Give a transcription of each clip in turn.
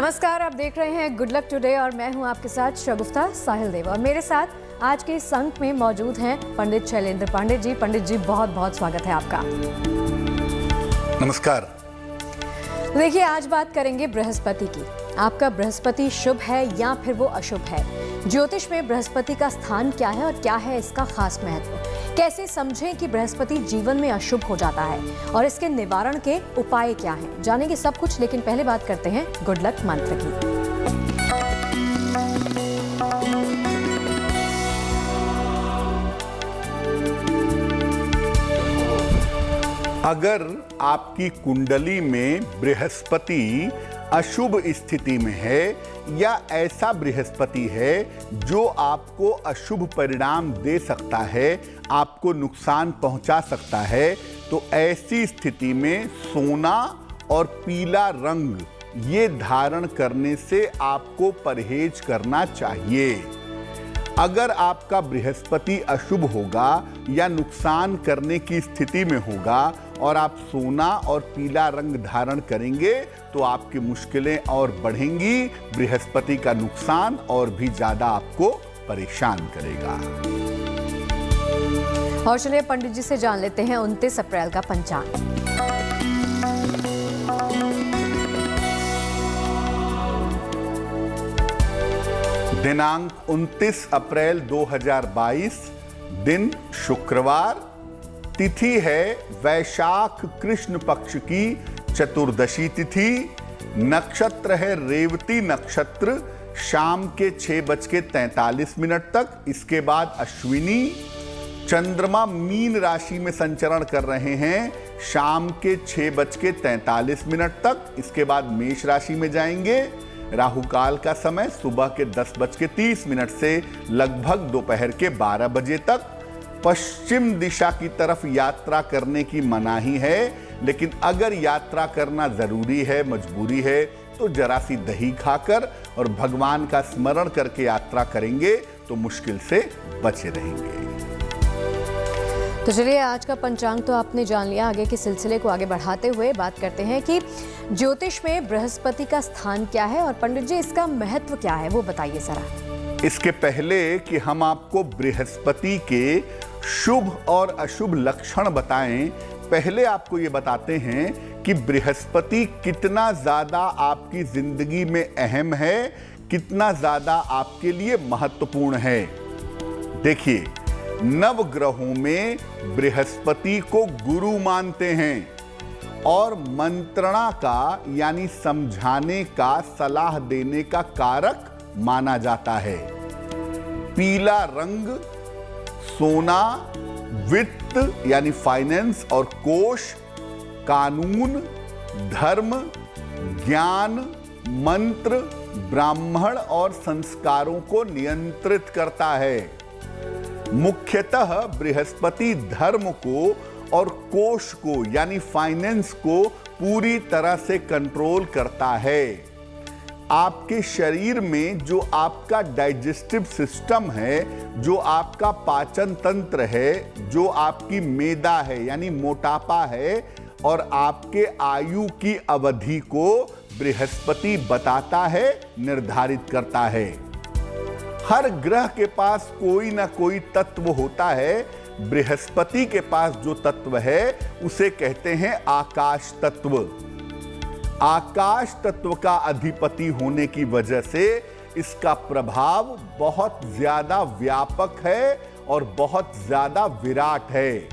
नमस्कार, आप देख रहे हैं गुड लक टुडे और मैं हूं आपके साथ शगुफ्ता साहिल देव। और मेरे साथ आज के इस अंक में मौजूद हैं पंडित शैलेंद्र पांडे जी। पंडित जी, बहुत बहुत स्वागत है आपका। नमस्कार। देखिए, आज बात करेंगे बृहस्पति की। आपका बृहस्पति शुभ है या फिर वो अशुभ है? ज्योतिष में बृहस्पति का स्थान क्या है और क्या है इसका खास महत्व? कैसे समझें कि बृहस्पति जीवन में अशुभ हो जाता है और इसके निवारण के उपाय क्या हैं? जानेंगे सब कुछ, लेकिन पहले बात करते हैं गुड लक मंत्र की। अगर आपकी कुंडली में बृहस्पति अशुभ स्थिति में है या ऐसा बृहस्पति है जो आपको अशुभ परिणाम दे सकता है, आपको नुकसान पहुंचा सकता है, तो ऐसी स्थिति में सोना और पीला रंग ये धारण करने से आपको परहेज करना चाहिए। अगर आपका बृहस्पति अशुभ होगा या नुकसान करने की स्थिति में होगा और आप सोना और पीला रंग धारण करेंगे तो आपकी मुश्किलें और बढ़ेंगी, बृहस्पति का नुकसान और भी ज्यादा आपको परेशान करेगा। और चलिए पंडित जी से जान लेते हैं 29 अप्रैल का पंचांग। दिनांक 29 अप्रैल 2022, दिन शुक्रवार, तिथि है वैशाख कृष्ण पक्ष की चतुर्दशी तिथि, नक्षत्र है रेवती नक्षत्र, शाम के 6:43 तक। इसके बाद अश्विनी। चंद्रमा मीन राशि में संचरण कर रहे हैं शाम के 6:43 तक। इसके बाद मेष राशि में जाएंगे। राहु काल का समय सुबह के 10:30 से लगभग दोपहर के 12 बजे तक। पश्चिम दिशा की तरफ यात्रा करने की मनाही है, लेकिन अगर यात्रा करना जरूरी है, मजबूरी है, तो जरा सी दही खाकर और भगवान का स्मरण करके यात्रा करेंगे तो मुश्किल से बचे रहेंगे। तो चलिए, आज का पंचांग तो आपने जान लिया। आगे के सिलसिले को आगे बढ़ाते हुए बात करते हैं कि ज्योतिष में बृहस्पति का स्थान क्या है और पंडित जी इसका महत्व क्या है, वो बताइए जरा। इसके पहले कि हम आपको बृहस्पति के शुभ और अशुभ लक्षण बताएं, पहले आपको ये बताते हैं कि बृहस्पति कितना ज्यादा आपकी जिंदगी में अहम है, कितना ज्यादा आपके लिए महत्वपूर्ण है। देखिए, नवग्रहों में बृहस्पति को गुरु मानते हैं और मंत्रणा का यानी समझाने का, सलाह देने का कारक माना जाता है। पीला रंग सोना, वित्त यानी फाइनेंस और कोष, कानून, धर्म, ज्ञान, मंत्र, ब्राह्मण और संस्कारों को नियंत्रित करता है। मुख्यतः बृहस्पति धर्म को और कोष को यानी फाइनेंस को पूरी तरह से कंट्रोल करता है। आपके शरीर में जो आपका डाइजेस्टिव सिस्टम है, जो आपका पाचन तंत्र है, जो आपकी मेदा है यानी मोटापा है, और आपके आयु की अवधि को बृहस्पति बताता है, निर्धारित करता है। हर ग्रह के पास कोई ना कोई तत्व होता है। बृहस्पति के पास जो तत्व है उसे कहते हैं आकाश तत्व। आकाश तत्व का अधिपति होने की वजह से इसका प्रभाव बहुत ज्यादा व्यापक है और बहुत ज्यादा विराट है।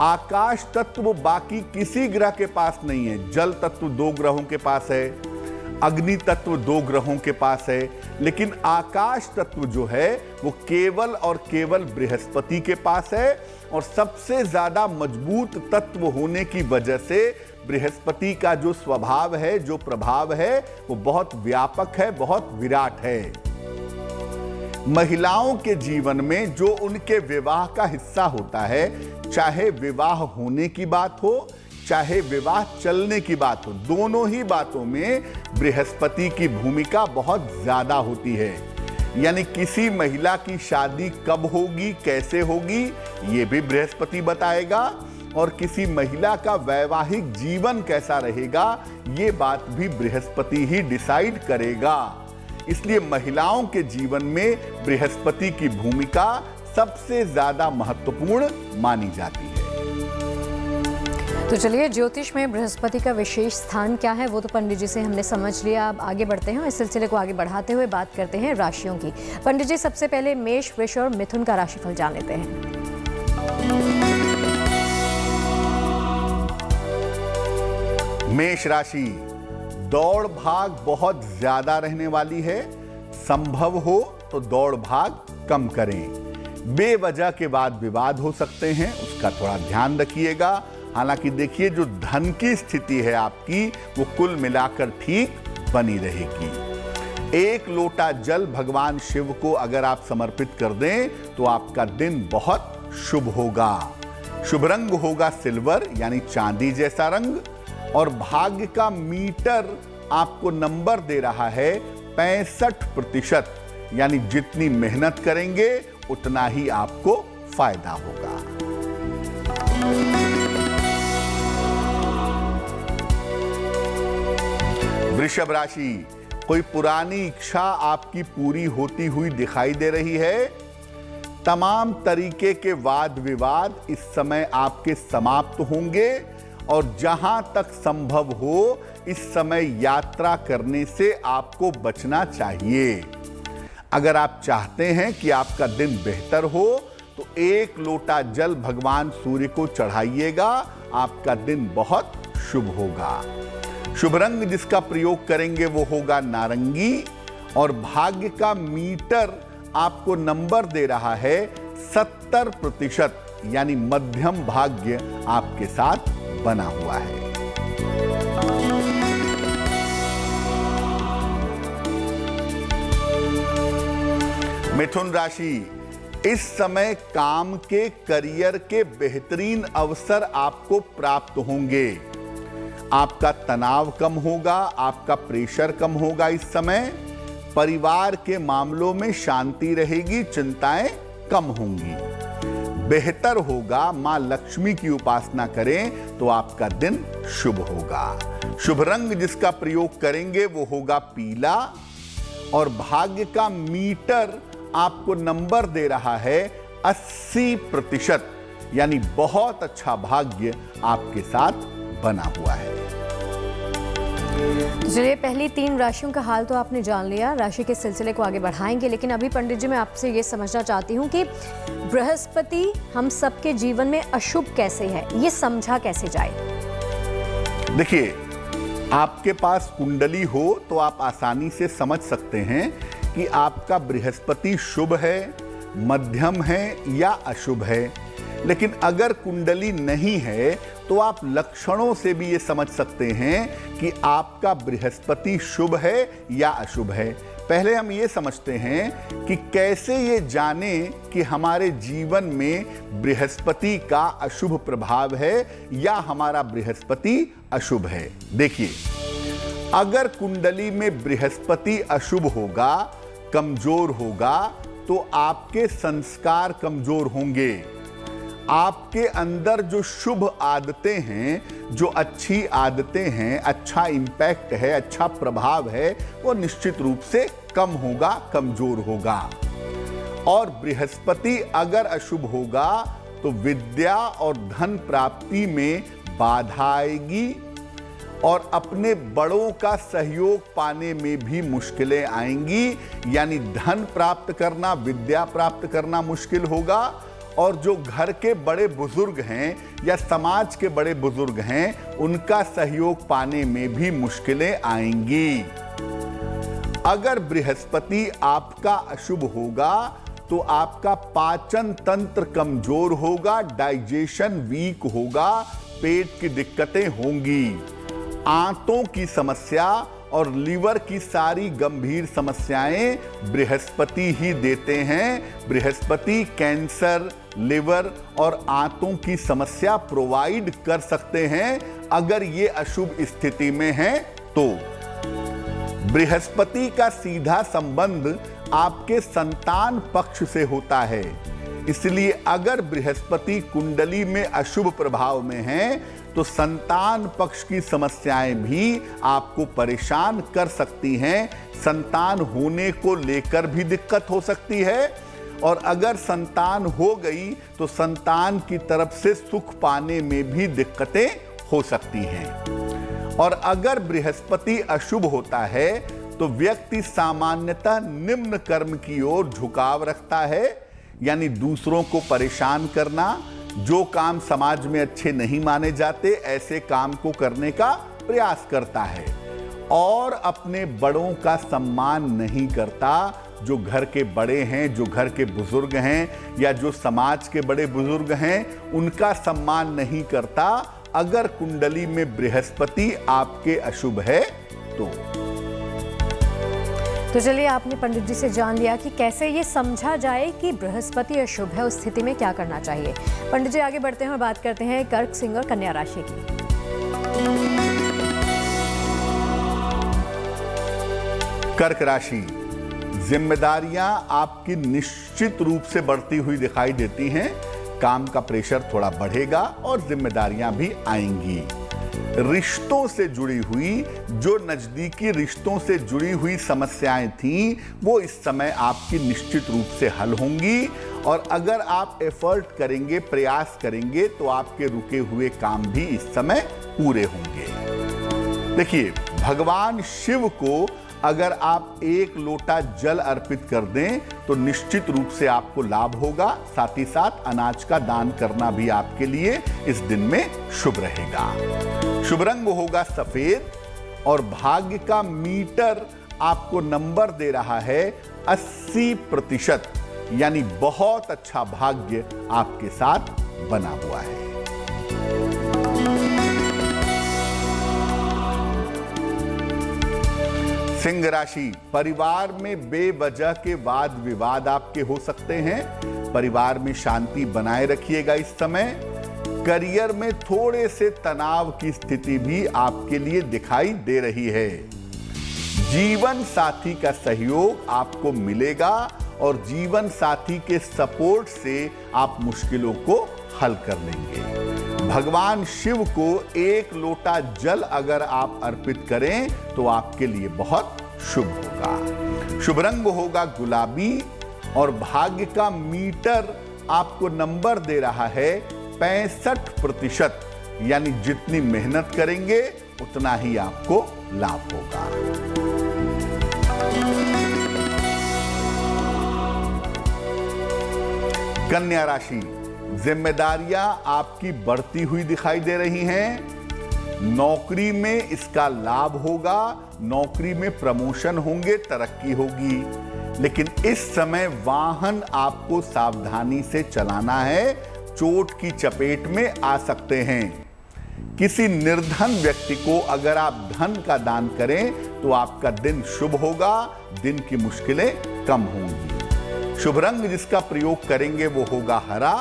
आकाश तत्व बाकी किसी ग्रह के पास नहीं है। जल तत्व 2 ग्रहों के पास है, अग्नि तत्व 2 ग्रहों के पास है, लेकिन आकाश तत्व जो है वो केवल और केवल बृहस्पति के पास है। और सबसे ज्यादा मजबूत तत्व होने की वजह से बृहस्पति का जो स्वभाव है, जो प्रभाव है, वो बहुत व्यापक है, बहुत विराट है। महिलाओं के जीवन में जो उनके विवाह का हिस्सा होता है, चाहे विवाह होने की बात हो, चाहे विवाह चलने की बात हो, दोनों ही बातों में बृहस्पति की भूमिका बहुत ज्यादा होती है। यानी किसी महिला की शादी कब होगी, कैसे होगी, ये भी बृहस्पति बताएगा। और किसी महिला का वैवाहिक जीवन कैसा रहेगा, ये बात भी बृहस्पति ही डिसाइड करेगा। इसलिए महिलाओं के जीवन में बृहस्पति की भूमिका सबसे ज्यादा महत्वपूर्ण मानी जाती है। तो चलिए, ज्योतिष में बृहस्पति का विशेष स्थान क्या है वो तो पंडित जी से हमने समझ लिया। अब आगे बढ़ते हैं, इस सिलसिले को आगे बढ़ाते हुए बात करते हैं राशियों की। पंडित जी, सबसे पहले मेष, वृष और मिथुन का राशिफल जान लेते हैं। मेष राशि, दौड़ भाग बहुत ज्यादा रहने वाली है। संभव हो तो दौड़ भाग कम करें। बेवजह के बाद विवाद हो सकते हैं, उसका थोड़ा ध्यान रखिएगा। हालांकि देखिए, जो धन की स्थिति है आपकी, वो कुल मिलाकर ठीक बनी रहेगी। एक लोटा जल भगवान शिव को अगर आप समर्पित कर दें तो आपका दिन बहुत शुभ होगा। शुभ रंग होगा सिल्वर यानी चांदी जैसा रंग, और भाग्य का मीटर आपको नंबर दे रहा है 65%, यानी जितनी मेहनत करेंगे उतना ही आपको फायदा होगा। वृषभ राशि, कोई पुरानी इच्छा आपकी पूरी होती हुई दिखाई दे रही है। तमाम तरीके के वाद विवाद इस समय आपके समाप्त होंगे, और जहां तक संभव हो इस समय यात्रा करने से आपको बचना चाहिए। अगर आप चाहते हैं कि आपका दिन बेहतर हो तो एक लोटा जल भगवान सूर्य को चढ़ाइएगा, आपका दिन बहुत शुभ होगा। शुभ रंग जिसका प्रयोग करेंगे वो होगा नारंगी, और भाग्य का मीटर आपको नंबर दे रहा है 70%, यानी मध्यम भाग्य आपके साथ बना हुआ है। मिथुन राशि, इस समय काम के, करियर के बेहतरीन अवसर आपको प्राप्त होंगे। आपका तनाव कम होगा, आपका प्रेशर कम होगा। इस समय परिवार के मामलों में शांति रहेगी, चिंताएं कम होंगी। बेहतर होगा मां लक्ष्मी की उपासना करें तो आपका दिन शुभ होगा। शुभ रंग जिसका प्रयोग करेंगे वो होगा पीला, और भाग्य का मीटर आपको नंबर दे रहा है 80%, यानी बहुत अच्छा भाग्य आपके साथ बना हुआ है। तो चलिए, पहली 3 राशियों का हाल तो आपने जान लिया। राशि के सिलसिले को आगे बढ़ाएंगे, लेकिन अभी पंडित जी मैं आपसे ये समझना चाहती हूँ कि बृहस्पति हम सबके जीवन में अशुभ कैसे है, ये समझा कैसे जाए? देखिए, आपके पास कुंडली हो तो आप आसानी से समझ सकते हैं कि आपका बृहस्पति शुभ है, मध्यम है या अशुभ है। लेकिन अगर कुंडली नहीं है तो आप लक्षणों से भी ये समझ सकते हैं कि आपका बृहस्पति शुभ है या अशुभ है। पहले हम ये समझते हैं कि कैसे ये जाने कि हमारे जीवन में बृहस्पति का अशुभ प्रभाव है या हमारा बृहस्पति अशुभ है। देखिए, अगर कुंडली में बृहस्पति अशुभ होगा, कमजोर होगा, तो आपके संस्कार कमजोर होंगे। आपके अंदर जो शुभ आदतें हैं, जो अच्छी आदतें हैं, अच्छा इंपैक्ट है, अच्छा प्रभाव है, वो निश्चित रूप से कम होगा, कमजोर होगा। और बृहस्पति अगर अशुभ होगा तो विद्या और धन प्राप्ति में बाधा आएगी, और अपने बड़ों का सहयोग पाने में भी मुश्किलें आएंगी। यानी धन प्राप्त करना, विद्या प्राप्त करना मुश्किल होगा, और जो घर के बड़े बुजुर्ग हैं या समाज के बड़े बुजुर्ग हैं, उनका सहयोग पाने में भी मुश्किलें आएंगी। अगर बृहस्पति आपका अशुभ होगा तो आपका पाचन तंत्र कमजोर होगा, डाइजेशन वीक होगा, पेट की दिक्कतें होंगी। आंतों की समस्या और लीवर की सारी गंभीर समस्याएं बृहस्पति ही देते हैं। बृहस्पति कैंसर, लिवर और आंतों की समस्या प्रोवाइड कर सकते हैं अगर ये अशुभ स्थिति में है तो। बृहस्पति का सीधा संबंध आपके संतान पक्ष से होता है। इसलिए अगर बृहस्पति कुंडली में अशुभ प्रभाव में है तो संतान पक्ष की समस्याएं भी आपको परेशान कर सकती हैं। संतान होने को लेकर भी दिक्कत हो सकती है, और अगर संतान हो गई तो संतान की तरफ से सुख पाने में भी दिक्कतें हो सकती हैं। और अगर बृहस्पति अशुभ होता है तो व्यक्ति सामान्यतः निम्न कर्म की ओर झुकाव रखता है, यानी दूसरों को परेशान करना, जो काम समाज में अच्छे नहीं माने जाते ऐसे काम को करने का प्रयास करता है, और अपने बड़ों का सम्मान नहीं करता। जो घर के बड़े हैं, जो घर के बुजुर्ग हैं, या जो समाज के बड़े बुजुर्ग हैं, उनका सम्मान नहीं करता अगर कुंडली में बृहस्पति आपके अशुभ है तो चलिए, आपने पंडित जी से जान लिया कि कैसे ये समझा जाए कि बृहस्पति अशुभ है, उस स्थिति में क्या करना चाहिए। पंडित जी आगे बढ़ते हैं और बात करते हैं कर्क, सिंह और कन्या राशि की। कर्क राशि, जिम्मेदारियां आपकी निश्चित रूप से बढ़ती हुई दिखाई देती हैं। काम का प्रेशर थोड़ा बढ़ेगा और जिम्मेदारियां भी आएंगी। रिश्तों से जुड़ी हुई, जो नजदीकी रिश्तों से जुड़ी हुई समस्याएं थीं, वो इस समय आपकी निश्चित रूप से हल होंगी। और अगर आप एफर्ट करेंगे, प्रयास करेंगे, तो आपके रुके हुए काम भी इस समय पूरे होंगे। देखिए, भगवान शिव को अगर आप 1 लोटा जल अर्पित कर दें तो निश्चित रूप से आपको लाभ होगा। साथ ही साथ अनाज का दान करना भी आपके लिए इस दिन में शुभ रहेगा। शुभ रंग होगा सफेद, और भाग्य का मीटर आपको नंबर दे रहा है 80%, यानी बहुत अच्छा भाग्य आपके साथ बना हुआ है। सिंह राशि, परिवार में बेवजह के वाद विवाद आपके हो सकते हैं। परिवार में शांति बनाए रखिएगा इस समय। करियर में थोड़े से तनाव की स्थिति भी आपके लिए दिखाई दे रही है। जीवन साथी का सहयोग आपको मिलेगा, और जीवन साथी के सपोर्ट से आप मुश्किलों को हल कर लेंगे। भगवान शिव को 1 लोटा जल अगर आप अर्पित करें तो आपके लिए बहुत शुभ होगा। शुभ रंग होगा गुलाबी, और भाग्य का मीटर आपको नंबर दे रहा है 65%, यानी जितनी मेहनत करेंगे उतना ही आपको लाभ होगा। कन्या राशि, जिम्मेदारियां आपकी बढ़ती हुई दिखाई दे रही हैं। नौकरी में इसका लाभ होगा, नौकरी में प्रमोशन होंगे, तरक्की होगी। लेकिन इस समय वाहन आपको सावधानी से चलाना है, चोट की चपेट में आ सकते हैं। किसी निर्धन व्यक्ति को अगर आप धन का दान करें तो आपका दिन शुभ होगा, दिन की मुश्किलें कम होंगी। शुभ रंग जिसका प्रयोग करेंगे वो होगा हरा,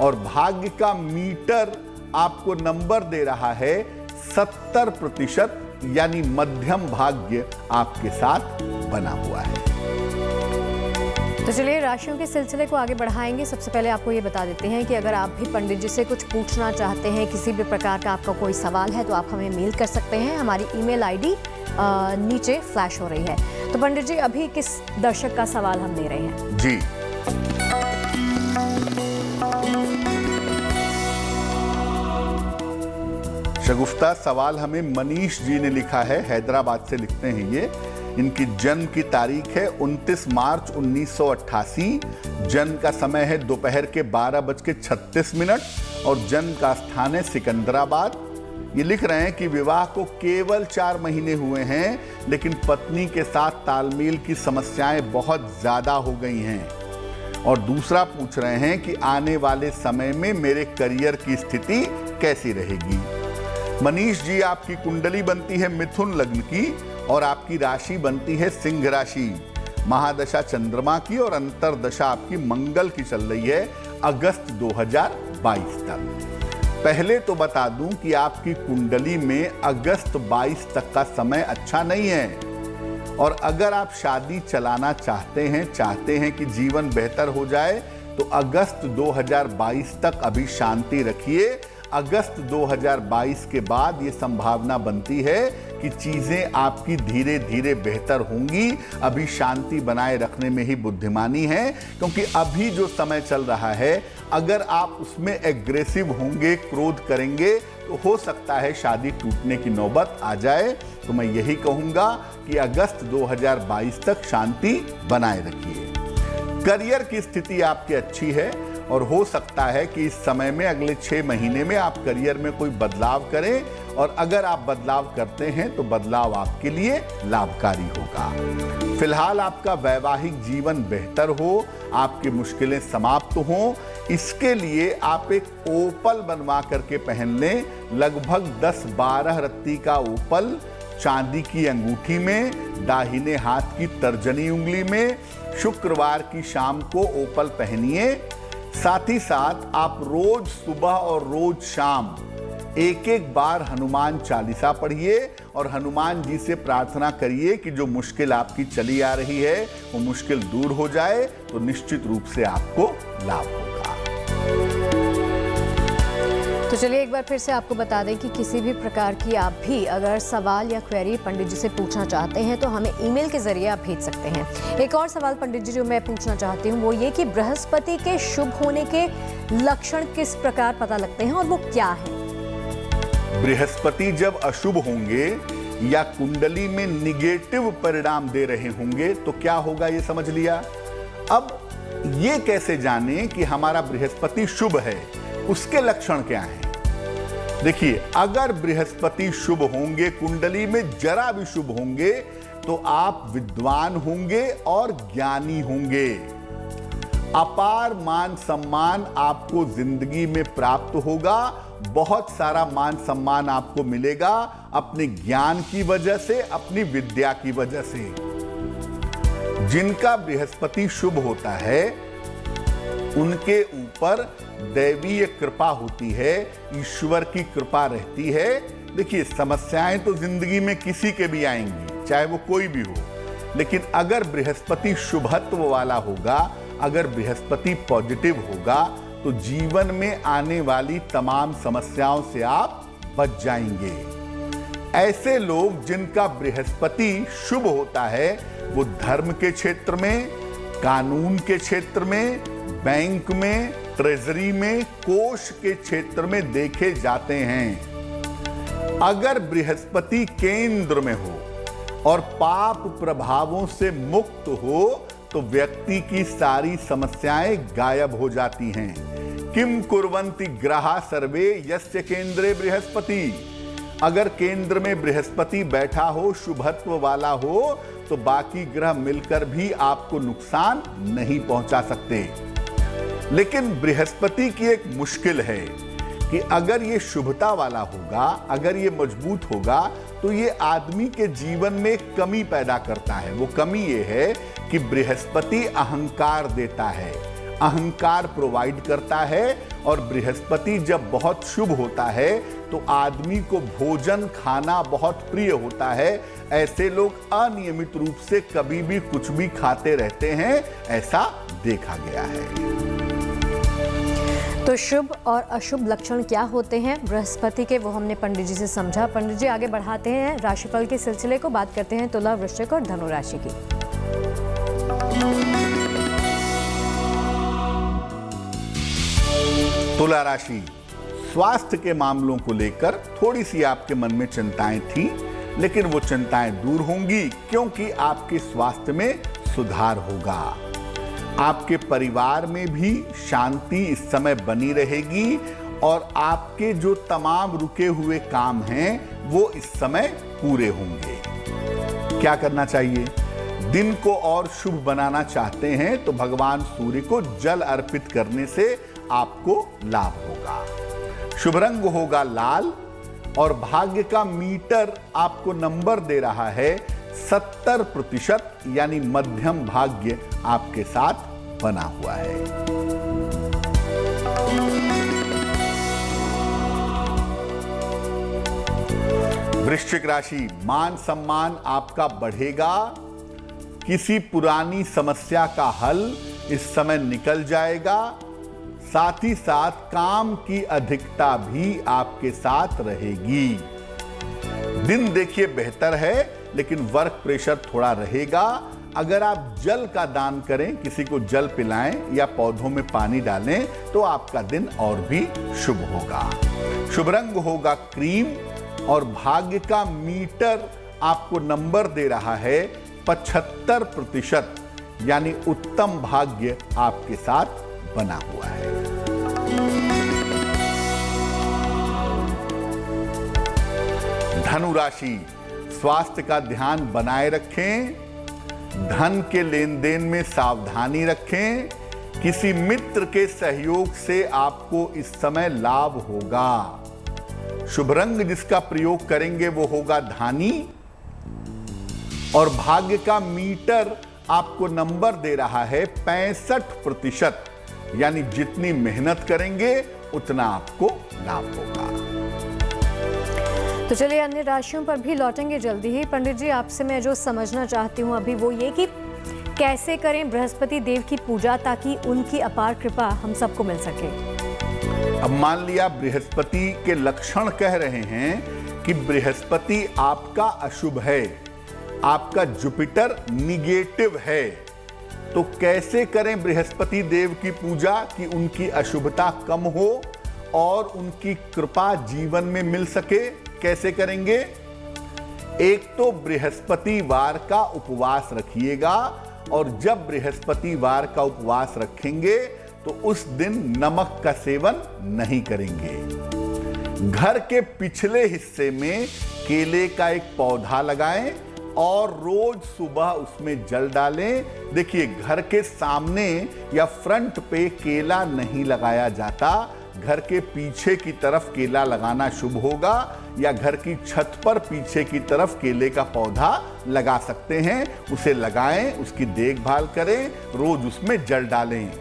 और भाग्य का मीटर आपको नंबर दे रहा है 70%, यानी मध्यम भाग्य आपके साथ बना हुआ है। तो चलिए, राशियों के सिलसिले को आगे बढ़ाएंगे। सबसे पहले आपको ये बता देते हैं कि अगर आप भी पंडित जी से कुछ पूछना चाहते हैं, किसी भी प्रकार का आपका कोई सवाल है, तो आप हमें मेल कर सकते हैं। हमारी ईमेल आईडी नीचे फ्लैश हो रही है। तो पंडित जी, अभी किस दर्शक का सवाल हम ले रहे हैं? जी, शगुफ्ता सवाल हमें मनीष जी ने लिखा है, हैदराबाद से लिखते हैं ये। इनकी जन्म की तारीख है 29 मार्च 1988। जन्म का समय है दोपहर के 12:36, और जन्म का स्थान है सिकंदराबाद। ये लिख रहे हैं कि विवाह को केवल 4 महीने हुए हैं, लेकिन पत्नी के साथ तालमेल की समस्याएं बहुत ज्यादा हो गई हैं। और दूसरा पूछ रहे हैं कि आने वाले समय में मेरे करियर की स्थिति कैसी रहेगी। मनीष जी, आपकी कुंडली बनती है मिथुन लग्न की, और आपकी राशि बनती है सिंह राशि। महादशा चंद्रमा की और अंतरदशा आपकी मंगल की चल रही है अगस्त 2022 तक। पहले तो बता दूं कि आपकी कुंडली में अगस्त 22 तक का समय अच्छा नहीं है, और अगर आप शादी चलाना चाहते हैं कि जीवन बेहतर हो जाए, तो अगस्त 2022 तक अभी शांति रखिए। अगस्त 2022 के बाद ये संभावना बनती है कि चीजें आपकी धीरे धीरे बेहतर होंगी। अभी शांति बनाए रखने में ही बुद्धिमानी है, क्योंकि अभी जो समय चल रहा है अगर आप उसमें एग्रेसिव होंगे, क्रोध करेंगे, तो हो सकता है शादी टूटने की नौबत आ जाए। तो मैं यही कहूंगा कि अगस्त 2022 तक शांति बनाए रखिए। करियर की स्थिति आपकी अच्छी है और हो सकता है कि इस समय में अगले 6 महीने में आप करियर में कोई बदलाव करें, और अगर आप बदलाव करते हैं तो बदलाव आपके लिए लाभकारी होगा। फिलहाल आपका वैवाहिक जीवन बेहतर हो, आपकी मुश्किलें समाप्त हों, इसके लिए आप एक ओपल बनवा करके पहन लें। लगभग 10-12 रत्ती का ओपल चांदी की अंगूठी में, दाहिने हाथ की तर्जनी उंगली में, शुक्रवार की शाम को ओपल पहनिए। साथ ही साथ आप रोज सुबह और रोज शाम एक बार हनुमान चालीसा पढ़िए और हनुमान जी से प्रार्थना करिए कि जो मुश्किल आपकी चली आ रही है वो मुश्किल दूर हो जाए, तो निश्चित रूप से आपको लाभ होगा। तो चलिए एक बार फिर से आपको बता दें कि किसी भी प्रकार की आप भी अगर सवाल या क्वेरी पंडित जी से पूछना चाहते हैं तो हमें ईमेल के जरिए आप भेज सकते हैं। एक और सवाल पंडित जी जो मैं पूछना चाहती हूँ वो ये कि बृहस्पति के शुभ होने के लक्षण किस प्रकार पता लगते हैं और वो क्या है? बृहस्पति जब अशुभ होंगे या कुंडली में निगेटिव परिणाम दे रहे होंगे तो क्या होगा, ये समझ लिया। अब ये कैसे जाने कि हमारा बृहस्पति शुभ है, उसके लक्षण क्या हैं? देखिए, अगर बृहस्पति शुभ होंगे, कुंडली में जरा भी शुभ होंगे, तो आप विद्वान होंगे और ज्ञानी होंगे। अपार मान सम्मान आपको जिंदगी में प्राप्त होगा। बहुत सारा मान सम्मान आपको मिलेगा अपने ज्ञान की वजह से, अपनी विद्या की वजह से। जिनका बृहस्पति शुभ होता है उनके ऊपर दैवीय कृपा होती है, ईश्वर की कृपा रहती है। देखिए, समस्याएं तो जिंदगी में किसी के भी आएंगी, चाहे वो कोई भी हो, लेकिन अगर बृहस्पति शुभत्व वाला होगा, अगर बृहस्पति पॉजिटिव होगा, तो जीवन में आने वाली तमाम समस्याओं से आप बच जाएंगे। ऐसे लोग जिनका बृहस्पति शुभ होता है वो धर्म के क्षेत्र में, कानून के क्षेत्र में, बैंक में, ट्रेजरी में, कोष के क्षेत्र में देखे जाते हैं। अगर बृहस्पति केंद्र में हो और पाप प्रभावों से मुक्त हो तो व्यक्ति की सारी समस्याएं गायब हो जाती हैं। किम कुर्वन्ति ग्रहा सर्वे यस्य केंद्रे बृहस्पति। अगर केंद्र में बृहस्पति बैठा हो, शुभत्व वाला हो, तो बाकी ग्रह मिलकर भी आपको नुकसान नहीं पहुंचा सकते। लेकिन बृहस्पति की एक मुश्किल है कि अगर ये शुभता वाला होगा, अगर ये मजबूत होगा, तो ये आदमी के जीवन में कमी पैदा करता है। वो कमी ये है कि बृहस्पति अहंकार देता है, अहंकार प्रोवाइड करता है। और बृहस्पति जब बहुत शुभ होता है तो आदमी को भोजन खाना बहुत प्रिय होता है। ऐसे लोग अनियमित रूप से कभी भी कुछ भी खाते रहते हैं, ऐसा देखा गया है। तो शुभ और अशुभ लक्षण क्या होते हैं बृहस्पति के, वो हमने पंडित जी से समझा। पंडित जी आगे बढ़ाते हैं राशिफल के सिलसिले को, बात करते हैं तुला, वृश्चिक और धनु राशि की। तुला राशि, स्वास्थ्य के मामलों को लेकर थोड़ी सी आपके मन में चिंताएं थी, लेकिन वो चिंताएं दूर होंगी क्योंकि आपके स्वास्थ्य में सुधार होगा। आपके परिवार में भी शांति इस समय बनी रहेगी और आपके जो तमाम रुके हुए काम हैं वो इस समय पूरे होंगे। क्या करना चाहिए? दिन को और शुभ बनाना चाहते हैं तो भगवान सूर्य को जल अर्पित करने से आपको लाभ होगा। शुभ रंग होगा लाल और भाग्य का मीटर आपको नंबर दे रहा है 70%, यानी मध्यम भाग्य आपके साथ बना हुआ है। वृश्चिक राशि, मान सम्मान आपका बढ़ेगा। किसी पुरानी समस्या का हल इस समय निकल जाएगा। साथ ही साथ काम की अधिकता भी आपके साथ रहेगी। दिन देखिए बेहतर है, लेकिन वर्क प्रेशर थोड़ा रहेगा। अगर आप जल का दान करें, किसी को जल पिलाएं या पौधों में पानी डालें, तो आपका दिन और भी शुभ होगा। शुभ रंग होगा क्रीम और भाग्य का मीटर आपको नंबर दे रहा है 75%, यानी उत्तम भाग्य आपके साथ बना हुआ है। धनु राशि, स्वास्थ्य का ध्यान बनाए रखें, धन के लेन देन में सावधानी रखें। किसी मित्र के सहयोग से आपको इस समय लाभ होगा। शुभ रंग जिसका प्रयोग करेंगे वो होगा धानी और भाग्य का मीटर आपको नंबर दे रहा है 65%, यानी जितनी मेहनत करेंगे उतना आपको लाभ होगा। तो चलिए अन्य राशियों पर भी लौटेंगे जल्दी ही। पंडित जी, आपसे मैं जो समझना चाहती हूँ अभी वो ये कि कैसे करें बृहस्पति देव की पूजा ताकि उनकी अपार कृपा हम सबको मिल सके। अब मान लिया बृहस्पति के लक्षण कह रहे हैं कि बृहस्पति आपका अशुभ है, आपका जुपिटर निगेटिव है, तो कैसे करें बृहस्पति देव की पूजा कि उनकी अशुभता कम हो और उनकी कृपा जीवन में मिल सके। कैसे करेंगे? एक तो बृहस्पतिवार का उपवास रखिएगा और जब बृहस्पतिवार का उपवास रखेंगे तो उस दिन नमक का सेवन नहीं करेंगे। घर के पिछले हिस्से में केले का एक पौधा लगाएं और रोज सुबह उसमें जल डालें। देखिए, घर के सामने या फ्रंट पे केला नहीं लगाया जाता, घर के पीछे की तरफ केला लगाना शुभ होगा, या घर की छत पर पीछे की तरफ केले का पौधा लगा सकते हैं। उसे लगाएं, उसकी देखभाल करें, रोज उसमें जल डालें।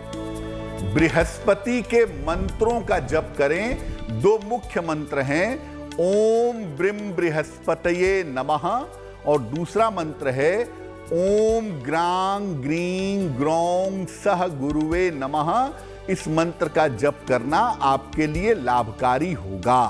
बृहस्पति के मंत्रों का जप करें। 2 मुख्य मंत्र हैं, ओम ब्रीम बृहस्पतये नमः और दूसरा मंत्र है ओम ग्रां ग्रीं ग्रौं सह गुरुवे नमः। इस मंत्र का जप करना आपके लिए लाभकारी होगा।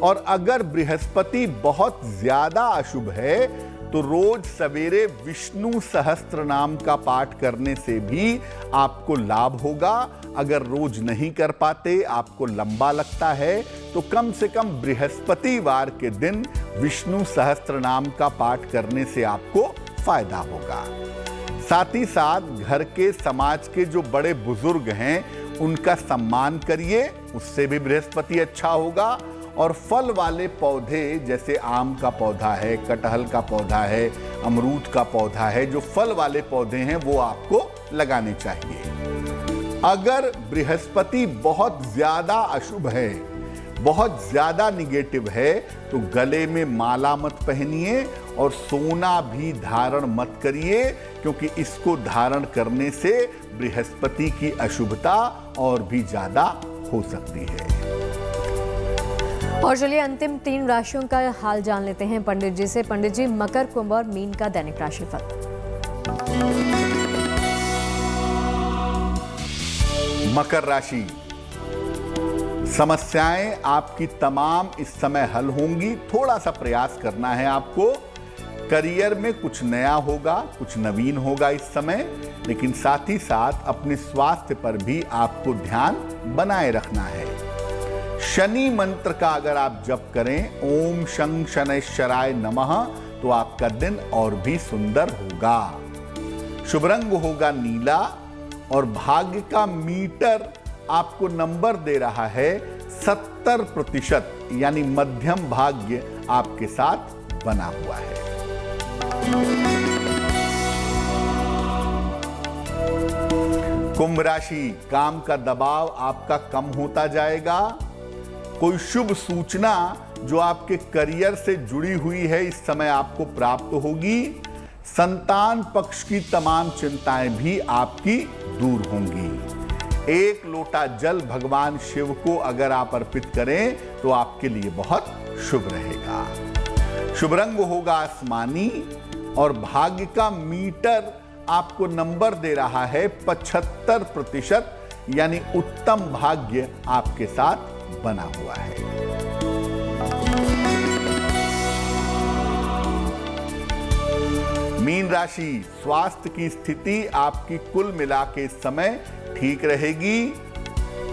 और अगर बृहस्पति बहुत ज्यादा अशुभ है तो रोज सवेरे विष्णु सहस्त्र नाम का पाठ करने से भी आपको लाभ होगा। अगर रोज नहीं कर पाते, आपको लंबा लगता है, तो कम से कम बृहस्पतिवार के दिन विष्णु सहस्त्र नाम का पाठ करने से आपको फायदा होगा। साथ ही साथ घर के समाज के जो बड़े बुजुर्ग हैं उनका सम्मान करिए, उससे भी बृहस्पति अच्छा होगा। और फल वाले पौधे जैसे आम का पौधा है, कटहल का पौधा है, अमरूद का पौधा है, जो फल वाले पौधे हैं वो आपको लगाने चाहिए। अगर बृहस्पति बहुत ज्यादा अशुभ है, बहुत ज्यादा निगेटिव है, तो गले में माला मत पहनिए और सोना भी धारण मत करिए, क्योंकि इसको धारण करने से बृहस्पति की अशुभता और भी ज्यादा हो सकती है। और चलिए अंतिम 3 राशियों का हाल जान लेते हैं पंडित जी से। पंडित जी, मकर, कुंभ और मीन का दैनिक राशिफल। मकर राशि, समस्याएं आपकी तमाम इस समय हल होंगी। थोड़ा सा प्रयास करना है आपको। करियर में कुछ नया होगा, कुछ नवीन होगा इस समय, लेकिन साथ ही साथ अपने स्वास्थ्य पर भी आपको ध्यान बनाए रखना है। शनि मंत्र का अगर आप जप करें, ओम शं शनैश्चराय नमः, तो आपका दिन और भी सुंदर होगा। शुभ रंग होगा नीला और भाग्य का मीटर आपको नंबर दे रहा है 70%, यानी मध्यम भाग्य आपके साथ बना हुआ है। कुंभ राशि, काम का दबाव आपका कम होता जाएगा। कोई शुभ सूचना जो आपके करियर से जुड़ी हुई है इस समय आपको प्राप्त होगी। संतान पक्ष की तमाम चिंताएं भी आपकी दूर होंगी। 1 लोटा जल भगवान शिव को अगर आप अर्पित करें तो आपके लिए बहुत शुभ रहेगा। शुभ रंग होगा आसमानी और भाग्य का मीटर आपको नंबर दे रहा है 75%, यानी उत्तम भाग्य आपके साथ बना हुआ है। मीन राशि, स्वास्थ्य की स्थिति आपकी कुल मिला के इस समय ठीक रहेगी।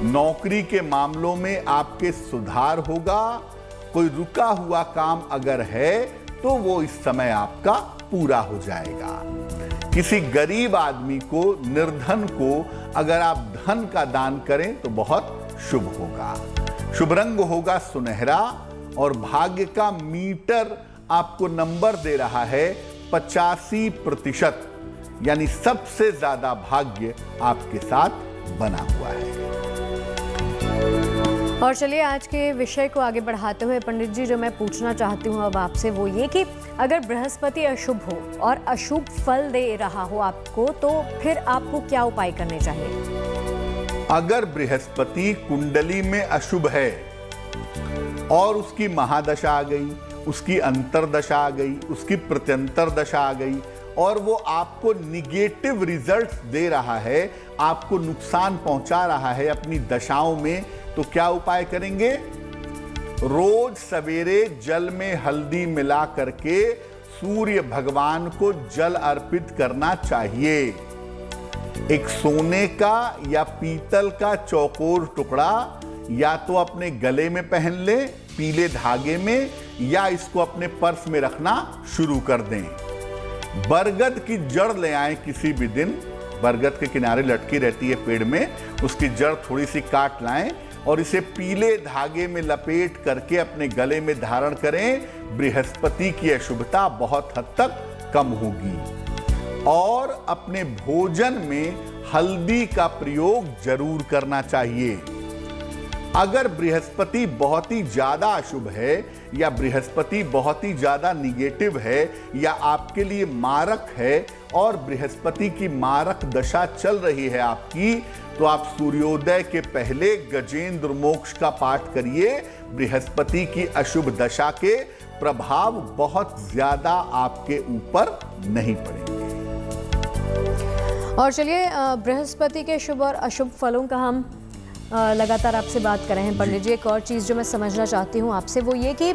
नौकरी के मामलों में आपके सुधार होगा। कोई रुका हुआ काम अगर है तो वो इस समय आपका पूरा हो जाएगा। किसी गरीब आदमी को, निर्धन को अगर आप धन का दान करें तो बहुत शुभ होगा। शुभ रंग होगा सुनहरा और भाग्य का मीटर आपको नंबर दे रहा है 85%, यानी सबसे ज्यादा भाग्य आपके साथ बना हुआ है। और चलिए आज के विषय को आगे बढ़ाते हुए पंडित जी, जो मैं पूछना चाहती हूँ अब आपसे वो ये कि अगर बृहस्पति अशुभ हो और अशुभ फल दे रहा हो आपको, तो फिर आपको क्या उपाय करने चाहिए? अगर बृहस्पति कुंडली में अशुभ है और उसकी महादशा आ गई, उसकी अंतरदशा आ गई, उसकी प्रत्यंतर दशा आ गई और वो आपको निगेटिव रिजल्ट्स दे रहा है, आपको नुकसान पहुंचा रहा है अपनी दशाओं में, तो क्या उपाय करेंगे? रोज सवेरे जल में हल्दी मिला करके सूर्य भगवान को जल अर्पित करना चाहिए। एक सोने का या पीतल का चौकोर टुकड़ा या तो अपने गले में पहन ले पीले धागे में, या इसको अपने पर्स में रखना शुरू कर दें। बरगद की जड़ ले आए किसी भी दिन, बरगद के किनारे लटकी रहती है पेड़ में, उसकी जड़ थोड़ी सी काट लाएं और इसे पीले धागे में लपेट करके अपने गले में धारण करें। बृहस्पति की अशुभता बहुत हद तक कम होगी। और अपने भोजन में हल्दी का प्रयोग जरूर करना चाहिए। अगर बृहस्पति बहुत ही ज्यादा अशुभ है या बृहस्पति बहुत ही ज्यादा निगेटिव है या आपके लिए मारक है और बृहस्पति की मारक दशा चल रही है आपकी, तो आप सूर्योदय के पहले गजेंद्र मोक्ष का पाठ करिए। बृहस्पति की अशुभ दशा के प्रभाव बहुत ज्यादा आपके ऊपर नहीं पड़ेंगे। और चलिए बृहस्पति के शुभ और अशुभ फलों का हम लगातार आपसे बात कर रहे हैं पंडित जी। एक और चीज़ जो मैं समझना चाहती हूँ आपसे वो ये कि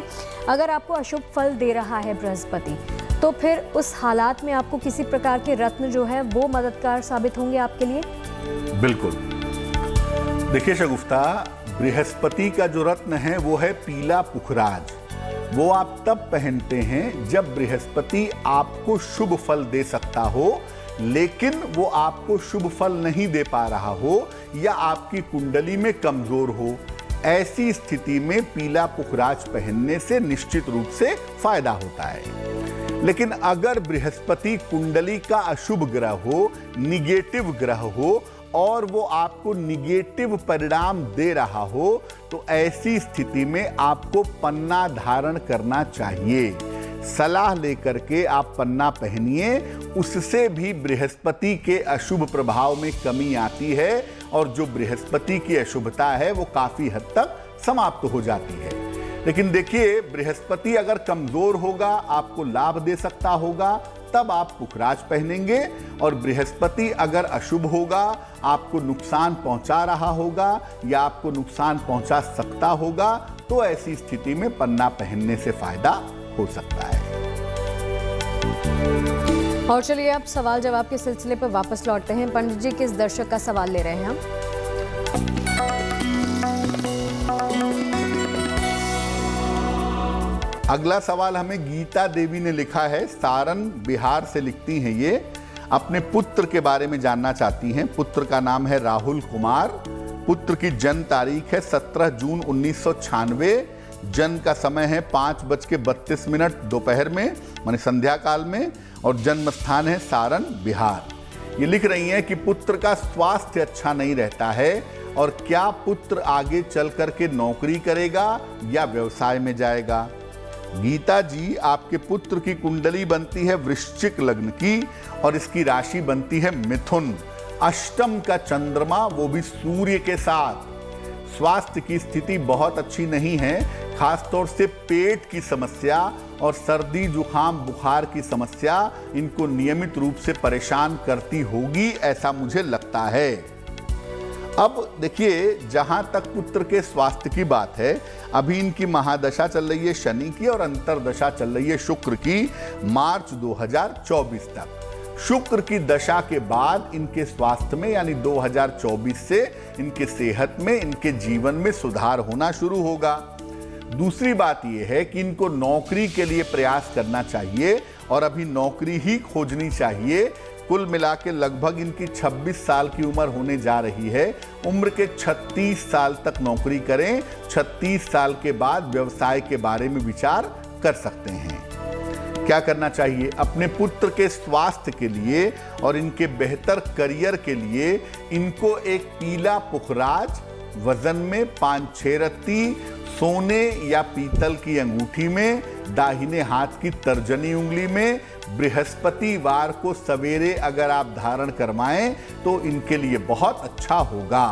अगर आपको अशुभ फल दे रहा है बृहस्पति, तो फिर उस हालात में आपको किसी प्रकार के रत्न जो है वो मददगार साबित होंगे आपके लिए? बिल्कुल। देखिए शगुफ्ता, बृहस्पति का जो रत्न है वो है पीला पुखराज। वो आप तब पहनते हैं जब बृहस्पति आपको शुभ फल दे सकता हो, लेकिन वो आपको शुभ फल नहीं दे पा रहा हो या आपकी कुंडली में कमजोर हो। ऐसी स्थिति में पीला पुखराज पहनने से निश्चित रूप से फायदा होता है। लेकिन अगर बृहस्पति कुंडली का अशुभ ग्रह हो, निगेटिव ग्रह हो और वो आपको निगेटिव परिणाम दे रहा हो, तो ऐसी स्थिति में आपको पन्ना धारण करना चाहिए। सलाह लेकर के आप पन्ना पहनिए, उससे भी बृहस्पति के अशुभ प्रभाव में कमी आती है और जो बृहस्पति की अशुभता है वो काफी हद तक समाप्त हो जाती है। लेकिन देखिए, बृहस्पति अगर कमजोर होगा, आपको लाभ दे सकता होगा, तब आप पुखराज पहनेंगे, और बृहस्पति अगर अशुभ होगा, आपको नुकसान पहुंचा रहा होगा या आपको नुकसान पहुंचा सकता होगा, तो ऐसी स्थिति में पन्ना पहनने से फायदा हो सकता है। और चलिए अब सवाल जवाब के सिलसिले पर वापस लौटते हैं। पंडित जी, किस दर्शक का सवाल ले रहे हैं हम? अगला सवाल हमें गीता देवी ने लिखा है, सारण बिहार से लिखती हैं। ये अपने पुत्र के बारे में जानना चाहती हैं। पुत्र का नाम है राहुल कुमार। पुत्र की जन्म तारीख है 17 जून 1996। जन्म का समय है 5:32 दोपहर में, माने संध्या काल में, और जन्म स्थान है सारण बिहार। ये लिख रही हैं कि पुत्र का स्वास्थ्य अच्छा नहीं रहता है और क्या पुत्र आगे चल करके नौकरी करेगा या व्यवसाय में जाएगा। गीता जी, आपके पुत्र की कुंडली बनती है वृश्चिक लग्न की और इसकी राशि बनती है मिथुन। अष्टम का चंद्रमा, वो भी सूर्य के साथ। स्वास्थ्य की स्थिति बहुत अच्छी नहीं है, खासतौर से पेट की समस्या और सर्दी जुकाम बुखार की समस्या इनको नियमित रूप से परेशान करती होगी, ऐसा मुझे लगता है। अब देखिए, जहां तक पुत्र के स्वास्थ्य की बात है, अभी इनकी महादशा चल रही है शनि की और अंतरदशा चल रही है शुक्र की मार्च 2024 तक। शुक्र की दशा के बाद इनके स्वास्थ्य में यानी 2024 से इनके सेहत में, इनके जीवन में सुधार होना शुरू होगा। दूसरी बात यह है कि इनको नौकरी के लिए प्रयास करना चाहिए और अभी नौकरी ही खोजनी चाहिए। कुल मिला के लगभग इनकी 26 साल की उम्र होने जा रही है। उम्र के 36 साल तक नौकरी करें, 36 साल के बाद व्यवसाय के बारे में विचार कर सकते हैं। क्या करना चाहिए? अपने पुत्र के स्वास्थ्य के लिए और इनके बेहतर करियर के लिए इनको एक पीला पुखराज वजन में 5-6 रत्ती सोने या पीतल की अंगूठी में दाहिने हाथ की तर्जनी उंगली में बृहस्पतिवार को सवेरे अगर आप धारण करवाएं तो इनके लिए बहुत अच्छा होगा।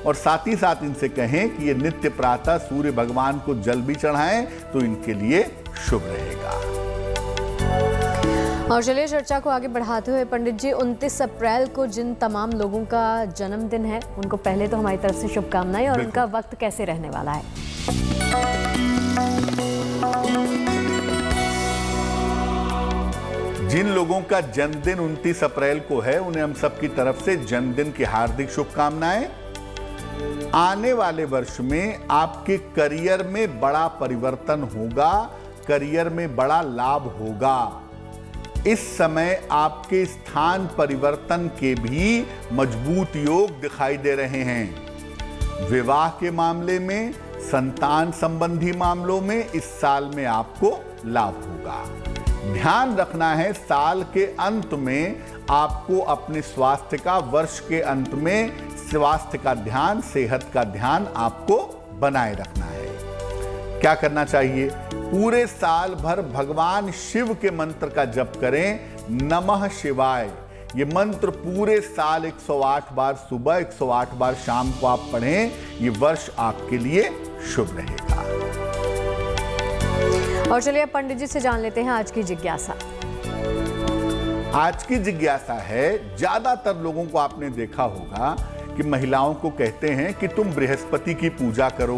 और साथ ही साथ इनसे कहें कि ये नित्य प्रातः सूर्य भगवान को जल भी चढ़ाएं तो इनके लिए शुभ रहेगा। और चलिए चर्चा को आगे बढ़ाते हुए पंडित जी, 29 अप्रैल को जिन तमाम लोगों का जन्मदिन है उनको पहले तो हमारी तरफ से शुभकामनाएं, और उनका वक्त कैसे रहने वाला है? जिन लोगों का जन्मदिन 29 अप्रैल को है उन्हें हम सबकी तरफ से जन्मदिन की हार्दिक शुभकामनाएं। आने वाले वर्ष में आपके करियर में बड़ा परिवर्तन होगा, करियर में बड़ा लाभ होगा। इस समय आपके स्थान परिवर्तन के भी मजबूत योग दिखाई दे रहे हैं। विवाह के मामले में, संतान संबंधी मामलों में इस साल में आपको लाभ होगा। ध्यान रखना है, साल के अंत में आपको अपने स्वास्थ्य का, वर्ष के अंत में स्वास्थ्य का ध्यान, सेहत का ध्यान आपको बनाए रखना है। क्या करना चाहिए? पूरे साल भर भगवान शिव के मंत्र का जप करें, नमः शिवाय। ये मंत्र पूरे साल 108 बार सुबह, 108 बार शाम को आप पढ़ें। ये वर्ष आपके लिए शुभ रहेगा। और चलिए पंडित जी से जान लेते हैं आज की जिज्ञासा। आज की जिज्ञासा है, ज्यादातर लोगों को आपने देखा होगा कि महिलाओं को कहते हैं कि तुम बृहस्पति की पूजा करो,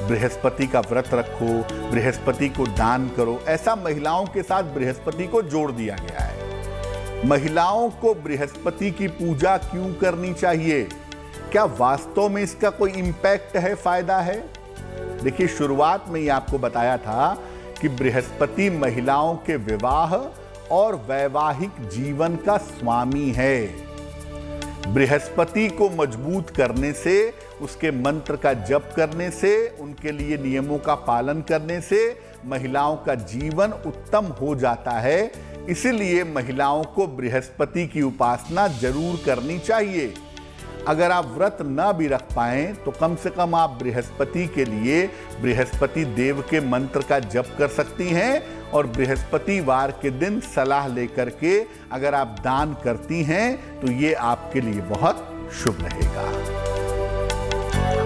बृहस्पति का व्रत रखो, बृहस्पति को दान करो। ऐसा महिलाओं के साथ बृहस्पति को जोड़ दिया गया है। महिलाओं को बृहस्पति की पूजा क्यों करनी चाहिए? क्या वास्तव में इसका कोई इंपैक्ट है, फायदा है? देखिए, शुरुआत में ही आपको बताया था कि बृहस्पति महिलाओं के विवाह और वैवाहिक जीवन का स्वामी है। बृहस्पति को मजबूत करने से, उसके मंत्र का जप करने से, उनके लिए नियमों का पालन करने से महिलाओं का जीवन उत्तम हो जाता है। इसीलिए महिलाओं को बृहस्पति की उपासना जरूर करनी चाहिए। अगर आप व्रत न भी रख पाएं तो कम से कम आप बृहस्पति के लिए बृहस्पति देव के मंत्र का जप कर सकती हैं, और बृहस्पतिवार के दिन सलाह लेकर के अगर आप दान करती हैं तो ये आपके लिए बहुत शुभ रहेगा।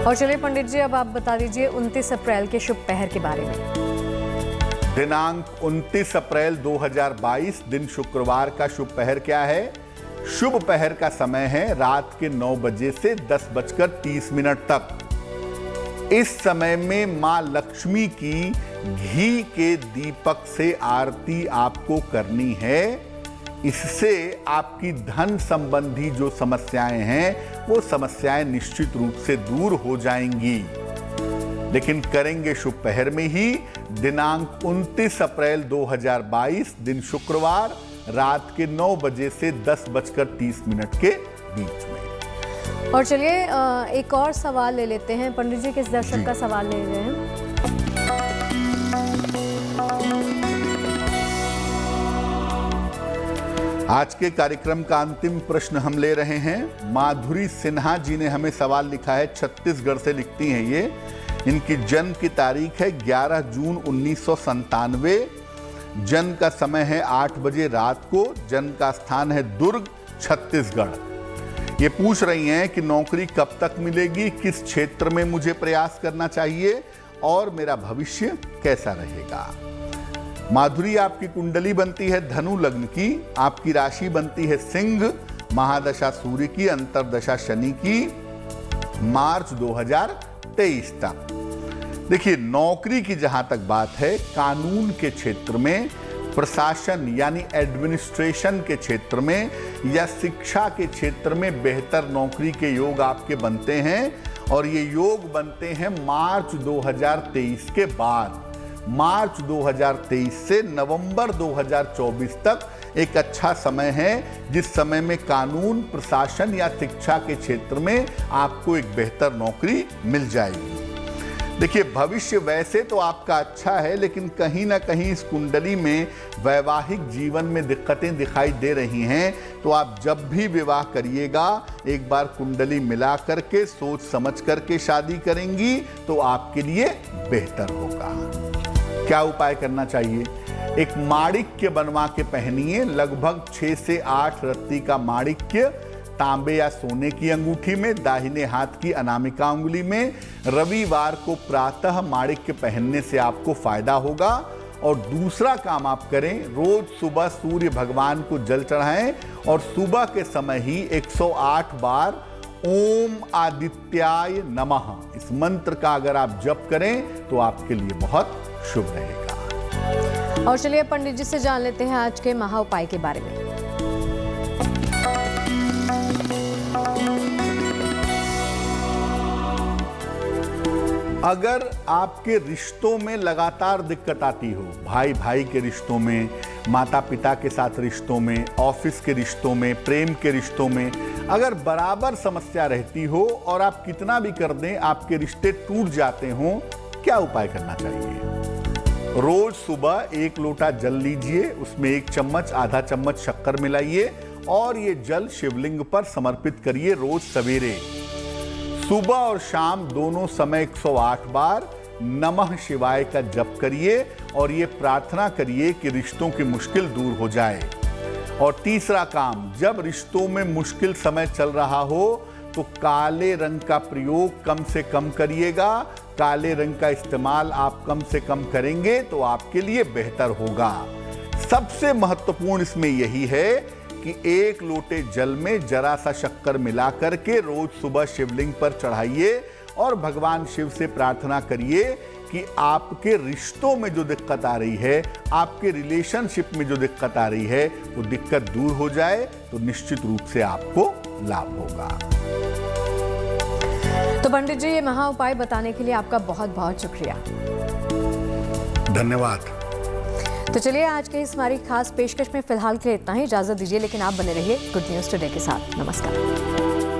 और चलिए पंडित जी, अब आप बता दीजिए 29 अप्रैल के शुभ पहर के बारे में। दिनांक 29 अप्रैल 2022 दिन शुक्रवार का शुभ पहर क्या है? शुभ पहर का समय है रात के 9 बजे से 10:30 तक। इस समय में मां लक्ष्मी की घी के दीपक से आरती आपको करनी है। इससे आपकी धन संबंधी जो समस्याएं हैं वो समस्याएं निश्चित रूप से दूर हो जाएंगी। लेकिन करेंगे शुभ पहर में ही, दिनांक 29 अप्रैल 2022 दिन शुक्रवार रात के 9 बजे से 10:30 के बीच में। और चलिए एक और सवाल ले लेते हैं पंडित जी, किस दर्शक का सवाल ले रहे हैं? आज के कार्यक्रम का अंतिम प्रश्न हम ले रहे हैं। माधुरी सिन्हा जी ने हमें सवाल लिखा है, छत्तीसगढ़ से लिखती हैं ये। इनकी जन्म की तारीख है 11 जून 1997। जन्म का समय है 8 बजे रात को। जन्म का स्थान है दुर्ग, छत्तीसगढ़। ये पूछ रही हैं कि नौकरी कब तक मिलेगी, किस क्षेत्र में मुझे प्रयास करना चाहिए और मेरा भविष्य कैसा रहेगा। माधुरी, आपकी कुंडली बनती है धनु लग्न की, आपकी राशि बनती है सिंह, महादशा सूर्य की, अंतरदशा शनि की, मार्च 2023 तक। देखिए, नौकरी की जहां तक बात है, कानून के क्षेत्र में, प्रशासन यानी एडमिनिस्ट्रेशन के क्षेत्र में या शिक्षा के क्षेत्र में बेहतर नौकरी के योग आपके बनते हैं और ये योग बनते हैं मार्च 2023 के बाद। मार्च 2023 से नवंबर 2024 तक एक अच्छा समय है, जिस समय में कानून, प्रशासन या शिक्षा के क्षेत्र में आपको एक बेहतर नौकरी मिल जाएगी। देखिए, भविष्य वैसे तो आपका अच्छा है, लेकिन कहीं ना कहीं इस कुंडली में वैवाहिक जीवन में दिक्कतें दिखाई दे रही हैं। तो आप जब भी विवाह करिएगा, एक बार कुंडली मिला करके सोच समझ करके शादी करेंगी तो आपके लिए बेहतर होगा। क्या उपाय करना चाहिए? एक माणिक्य बनवा के पहनिए, लगभग 6 से 8 रत्ती का माणिक्य तांबे या सोने की अंगूठी में, दाहिने हाथ की अनामिका उंगली में। रविवार को प्रातः माणिक्य पहनने से आपको फायदा होगा। और दूसरा काम आप करें, रोज सुबह सूर्य भगवान को जल चढ़ाएं और सुबह के समय ही 108 बार ओम आदित्याय नमः इस मंत्र का अगर आप जप करें तो आपके लिए बहुत शुभ रहेगा। और चलिए पंडित जी से जान लेते हैं आज के महा उपाय के बारे में। अगर आपके रिश्तों में लगातार दिक्कत आती हो, भाई भाई के रिश्तों में, माता पिता के साथ रिश्तों में, ऑफिस के रिश्तों में, प्रेम के रिश्तों में, अगर बराबर समस्या रहती हो और आप कितना भी कर दें आपके रिश्ते टूट जाते हो, क्या उपाय करना चाहिए? रोज सुबह 1 लोटा जल लीजिए, उसमें 1 चम्मच आधा चम्मच शक्कर मिलाइए और ये जल शिवलिंग पर समर्पित करिए रोज सवेरे। सुबह और शाम दोनों समय 108 बार नमः शिवाय का जप करिए और ये प्रार्थना करिए कि रिश्तों की मुश्किल दूर हो जाए। और तीसरा काम, जब रिश्तों में मुश्किल समय चल रहा हो तो काले रंग का प्रयोग कम से कम करिएगा। काले रंग का इस्तेमाल आप कम से कम करेंगे तो आपके लिए बेहतर होगा। सबसे महत्वपूर्ण इसमें यही है कि 1 लोटे जल में जरा सा शक्कर मिला करके रोज सुबह शिवलिंग पर चढ़ाइए और भगवान शिव से प्रार्थना करिए कि आपके रिश्तों में जो दिक्कत आ रही है, आपके रिलेशनशिप में जो दिक्कत आ रही है, वो दिक्कत दूर हो जाए तो निश्चित रूप से आपको लाभ होगा। तो पंडित जी, ये महा उपाय बताने के लिए आपका बहुत बहुत शुक्रिया। धन्यवाद। तो चलिए, आज के इस हमारी खास पेशकश में फिलहाल के लिए इतना ही। इजाजत दीजिए, लेकिन आप बने रहिए गुड न्यूज टुडे के साथ। नमस्कार।